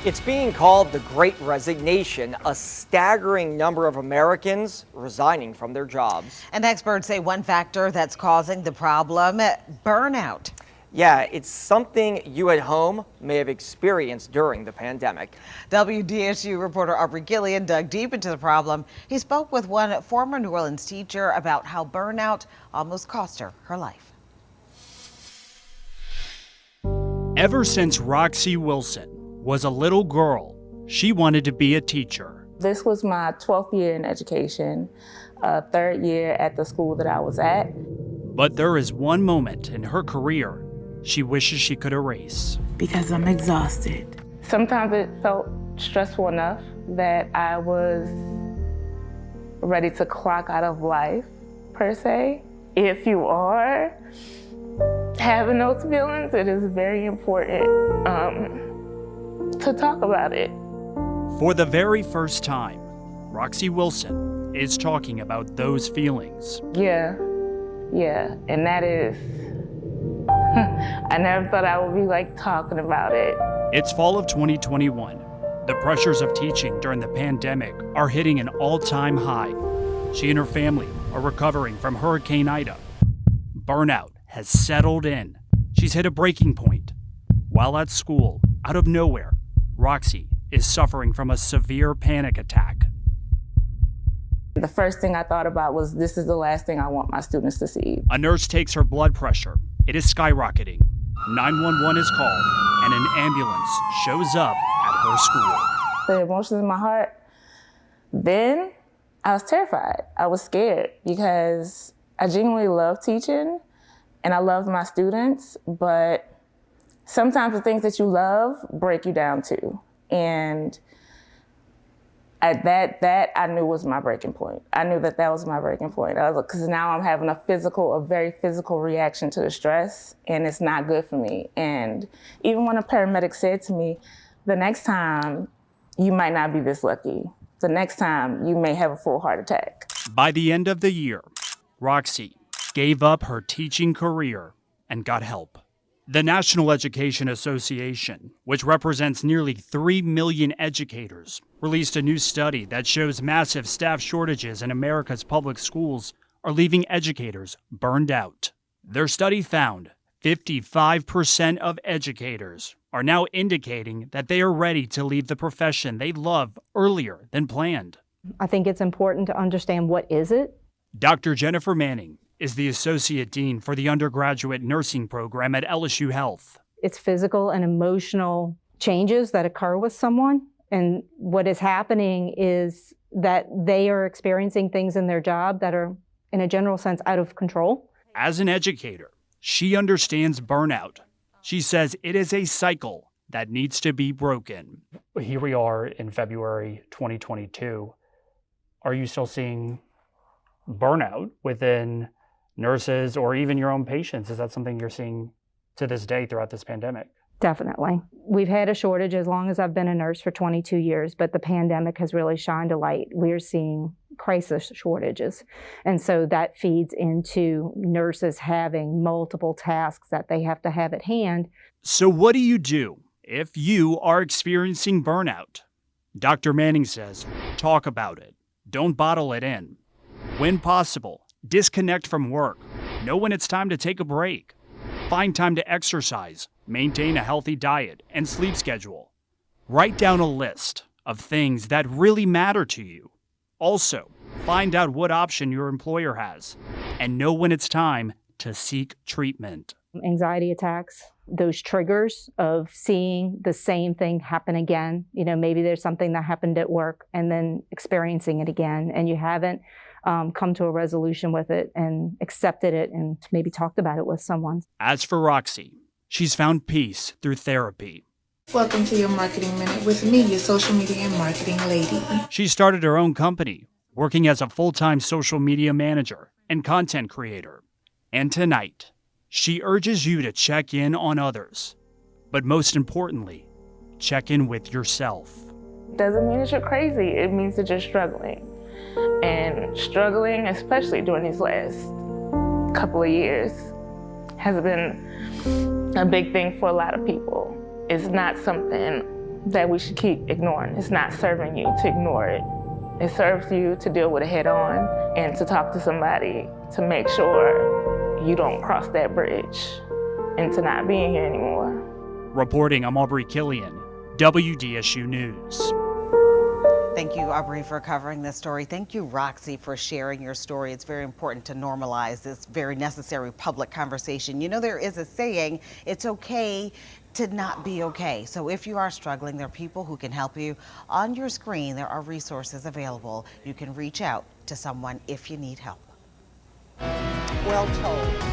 It's being called the Great Resignation, a staggering number of Americans resigning from their jobs. And experts say one factor that's causing the problem, burnout. Yeah, it's something you at home may have experienced during the pandemic. WDSU reporter Aubrey Gillian dug deep into the problem. He spoke with one former New Orleans teacher about how burnout almost cost her life. Ever since Roxy Wilson was a little girl, she wanted to be a teacher. This was my 12th year in education, third year at the school that I was at. But there is one moment in her career she wishes she could erase. Because I'm exhausted. Sometimes it felt stressful enough that I was ready to clock out of life, per se. If you are having those feelings, it is very important to talk about it. For the very first time, Roxy Wilson is talking about those feelings. Yeah, and that is, I never thought I would be talking about it. It's fall of 2021. The pressures of teaching during the pandemic are hitting an all-time high. She and her family are recovering from Hurricane Ida. Burnout has settled in. She's hit a breaking point. While at school, out of nowhere, Roxy is suffering from a severe panic attack. The first thing I thought about was, this is the last thing I want my students to see. A nurse takes her blood pressure. It is skyrocketing. 911 is called, and an ambulance shows up at her school. The emotions in my heart, then I was terrified. I was scared because I genuinely love teaching and I love my students, but sometimes the things that you love break you down too. And at that I knew was my breaking point. I knew that was my breaking point. Because now I'm having a very physical reaction to the stress, and it's not good for me. And even when a paramedic said to me, the next time you might not be this lucky. The next time you may have a full heart attack. By the end of the year, Roxy gave up her teaching career and got help. The National Education Association, which represents nearly 3 million educators, released a new study that shows massive staff shortages in America's public schools are leaving educators burned out. Their study found 55% of educators are now indicating that they are ready to leave the profession they love earlier than planned. I think it's important to understand what is it. Dr. Jennifer Manning is the Associate Dean for the undergraduate nursing program at LSU Health. It's physical and emotional changes that occur with someone. And what is happening is that they are experiencing things in their job that are, in a general sense, out of control. As an educator, she understands burnout. She says it is a cycle that needs to be broken. Here we are in February 2022. Are you still seeing burnout within nurses or even your own patients? Is that something you're seeing to this day throughout this pandemic? Definitely. We've had a shortage as long as I've been a nurse for 22 years, but the pandemic has really shined a light. We're seeing crisis shortages. And so that feeds into nurses having multiple tasks that they have to have at hand. So what do you do if you are experiencing burnout? Dr. Manning says, talk about it. Don't bottle it in. When possible, disconnect from work. Know when it's time to take a break. Find time to exercise, maintain a healthy diet and sleep schedule. Write down a list of things that really matter to you. Also, find out what option your employer has and know when it's time to seek treatment. Anxiety attacks, those triggers of seeing the same thing happen again. Maybe there's something that happened at work and then experiencing it again, and you haven't come to a resolution with it and accepted it and maybe talked about it with someone. As for Roxy, she's found peace through therapy. Welcome to your Marketing Minute with me, your social media and marketing lady. She started her own company, working as a full-time social media manager and content creator. And tonight, she urges you to check in on others, but most importantly, check in with yourself. Doesn't mean that you're crazy. It means that you're struggling. And struggling, especially during these last couple of years, has been a big thing for a lot of people. It's not something that we should keep ignoring. It's not serving you to ignore it. It serves you to deal with it head on and to talk to somebody to make sure you don't cross that bridge into not being here anymore. Reporting, I'm Aubrey Killian, WDSU News. Thank you, Aubrey, for covering this story. Thank you, Roxy, for sharing your story. It's very important to normalize this very necessary public conversation. You know, there is a saying, it's okay to not be okay. So if you are struggling, there are people who can help you. On your screen, there are resources available. You can reach out to someone if you need help. Well told.